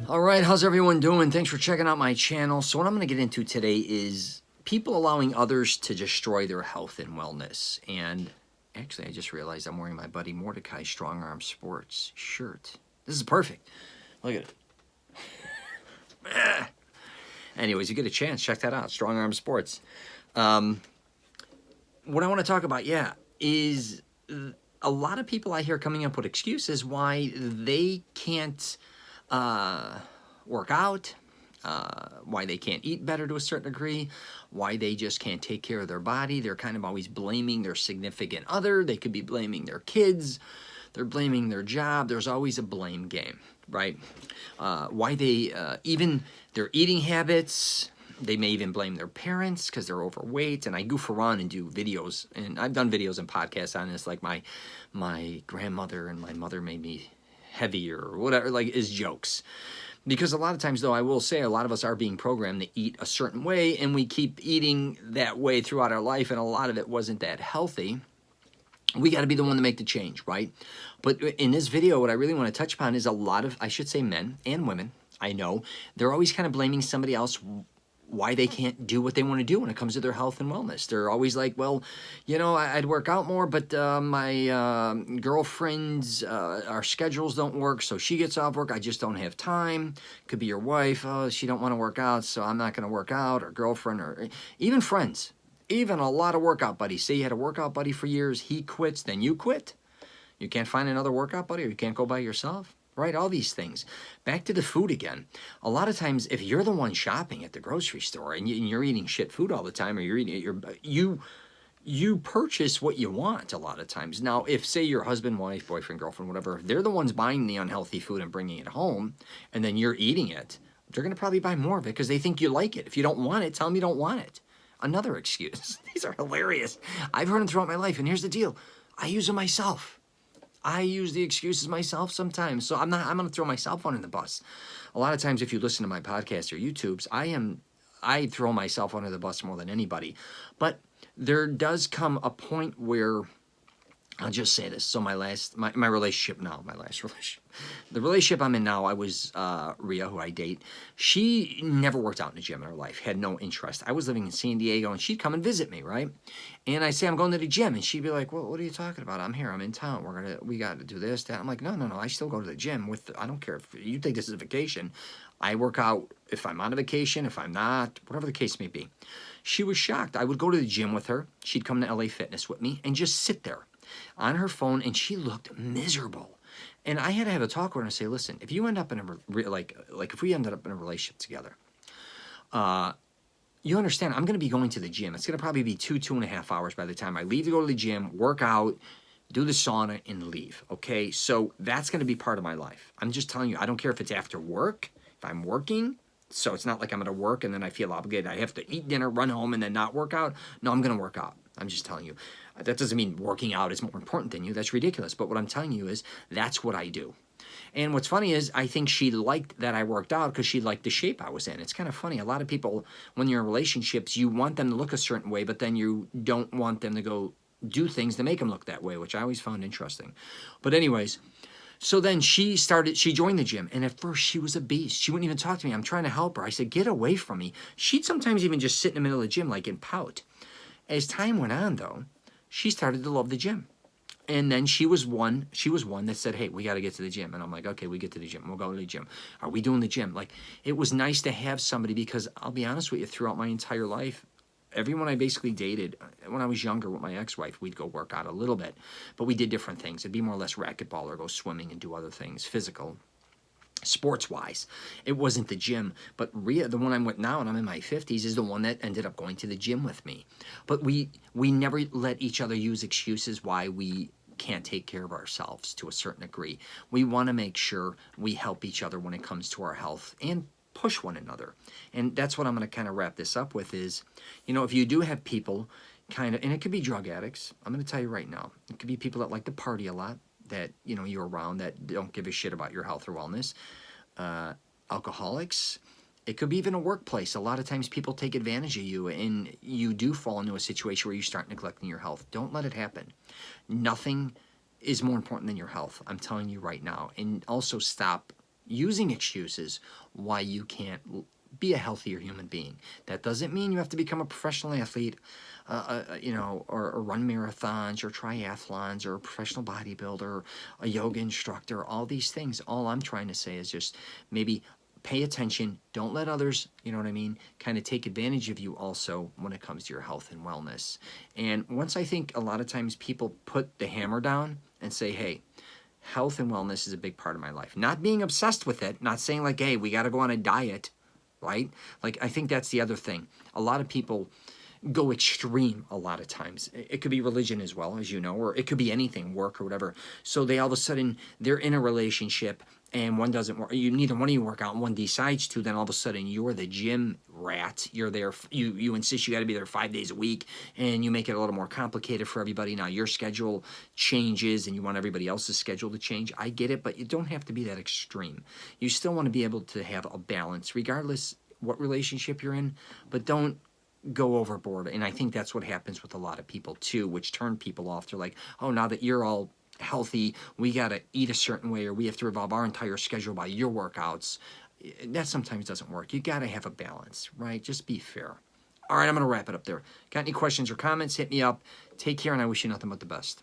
All right, how's everyone doing? Thanks for checking out my channel. So what I'm going to get into today is people allowing others to destroy their health and wellness. And actually, I just realized I'm wearing my buddy Mordecai Strong Arm Sports shirt. This is perfect. Look at it. Anyways, you get a chance, check that out, Strong Arm Sports. What I want to talk about, is a lot of people I hear coming up with excuses why they can't work out, why they can't eat better to a certain degree, why they just can't take care of their body. They're kind of always blaming their significant other. They could be blaming their kids. They're blaming their job. There's always a blame game, right? Why they, even their eating habits, they may even blame their parents because they're overweight. And I goof around and do videos, and I've done videos and podcasts on this, like my grandmother and my mother made me heavier or whatever, like, is jokes. Because a lot of times, though, I will say a lot of us are being programmed to eat a certain way, and we keep eating that way throughout our life, and a lot of it wasn't that healthy. We got to be the one to make the change, right? But in this video, what I really want to touch upon is a lot of, I should say, men and women, I know, they're always kind of blaming somebody else why they can't do what they want to do when it comes to their health and wellness. They're always like, well, you know, I'd work out more, but my girlfriend's, our schedules don't work, so she gets off work, I just don't have time. Could be your wife, oh, she don't want to work out, so I'm not going to work out, or girlfriend, or even friends. Even a lot of workout buddies. Say you had a workout buddy for years, he quits, then you quit. You can't find another workout buddy, or you can't go by yourself. Right, all these things. Back to the food again. A lot of times, if you're the one shopping at the grocery store and you're eating shit food all the time, or you're eating you purchase what you want a lot of times. Now, if, say, your husband, wife, boyfriend, girlfriend, whatever, they're the ones buying the unhealthy food and bringing it home, and then you're eating it, they're going to probably buy more of it because they think you like it. If you don't want it, tell them you don't want it. Another excuse. These are hilarious. I've heard them throughout my life, and here's the deal. I use them myself. I use the excuses myself sometimes, so I'm going to throw myself under the bus. A lot of times, if you listen to my podcast or YouTubes, I throw myself under the bus more than anybody. But there does come a point where, I'll just say this. So my relationship now, the relationship I'm in now, I was, Rhea, who I date, she never worked out in the gym in her life, had no interest. I was living in San Diego, and she'd come and visit me, right? And I say, I'm going to the gym, and she'd be like, well, what are you talking about? I'm here, I'm in town, we got to do this, that. I'm like, no, I still go to the gym I don't care if you think this is a vacation. I work out if I'm on a vacation, if I'm not, whatever the case may be. She was shocked. I would go to the gym with her. She'd come to LA Fitness with me and just sit there on her phone, and she looked miserable. And I had to have a talk with her and say, listen, if you end up in if we ended up in a relationship together, you understand, I'm going to be going to the gym. It's going to probably be 2.5 hours by the time I leave to go to the gym, work out, do the sauna, and leave, okay? So that's going to be part of my life. I'm just telling you, I don't care if it's after work, if I'm working, so it's not like I'm going to work and then I feel obligated. I have to eat dinner, run home, and then not work out. No, I'm going to work out. I'm just telling you. That doesn't mean working out is more important than you. That's ridiculous. But what I'm telling you is that's what I do. And what's funny is I think she liked that I worked out because she liked the shape I was in. It's kind of funny. A lot of people, when you're in relationships, you want them to look a certain way, but then you don't want them to go do things to make them look that way, which I always found interesting. But anyways, so then she joined the gym, and at first she was a beast. She wouldn't even talk to me. I'm trying to help her. I said, get away from me. She'd sometimes even just sit in the middle of the gym like and pout. As time went on, though, she started to love the gym. And then she was one that said, hey, we got to get to the gym. And I'm like, okay, we get to the gym. We'll go to the gym. Are we doing the gym? Like, it was nice to have somebody because I'll be honest with you, throughout my entire life, everyone I basically dated, when I was younger with my ex-wife, we'd go work out a little bit. But we did different things. It'd be more or less racquetball or go swimming and do other things, physical. Sports-wise, it wasn't the gym, but Rhea, the one I'm with now, and I'm in my 50s, is the one that ended up going to the gym with me. But we never let each other use excuses why we can't take care of ourselves to a certain degree. We want to make sure we help each other when it comes to our health and push one another. And that's what I'm going to kind of wrap this up with is, you know, if you do have people kind of, and it could be drug addicts, I'm going to tell you right now, it could be people that like to party a lot, that, you know, you're around that don't give a shit about your health or wellness. Alcoholics. It could be even a workplace. A lot of times people take advantage of you and you do fall into a situation where you start neglecting your health. Don't let it happen. Nothing is more important than your health. I'm telling you right now. And also stop using excuses why you can't be a healthier human being. That doesn't mean you have to become a professional athlete, or run marathons or triathlons or a professional bodybuilder, a yoga instructor, all these things. All I'm trying to say is just maybe pay attention. Don't let others, kind of take advantage of you also when it comes to your health and wellness. And once I think a lot of times people put the hammer down and say, hey, health and wellness is a big part of my life. Not being obsessed with it, not saying like, hey, we got to go on a diet, right? Like, I think that's the other thing. A lot of people go extreme a lot of times. It could be religion as well, as you know, or it could be anything, work or whatever. So they all of a sudden, they're in a relationship and one doesn't work. Neither one of you work out and one decides to, then all of a sudden you're the gym rat. You're there, you insist you got to be there 5 days a week, and you make it a little more complicated for everybody. Now your schedule changes and you want everybody else's schedule to change. I get it, but you don't have to be that extreme. You still want to be able to have a balance regardless what relationship you're in, but don't go overboard. And I think that's what happens with a lot of people too, which turn people off. They're like, oh, now that you're all healthy, we got to eat a certain way, or we have to revolve our entire schedule by your workouts. That sometimes doesn't work. You got to have a balance, right? Just be fair. All right, I'm going to wrap it up there. Got any questions or comments? Hit me up. Take care, and I wish you nothing but the best.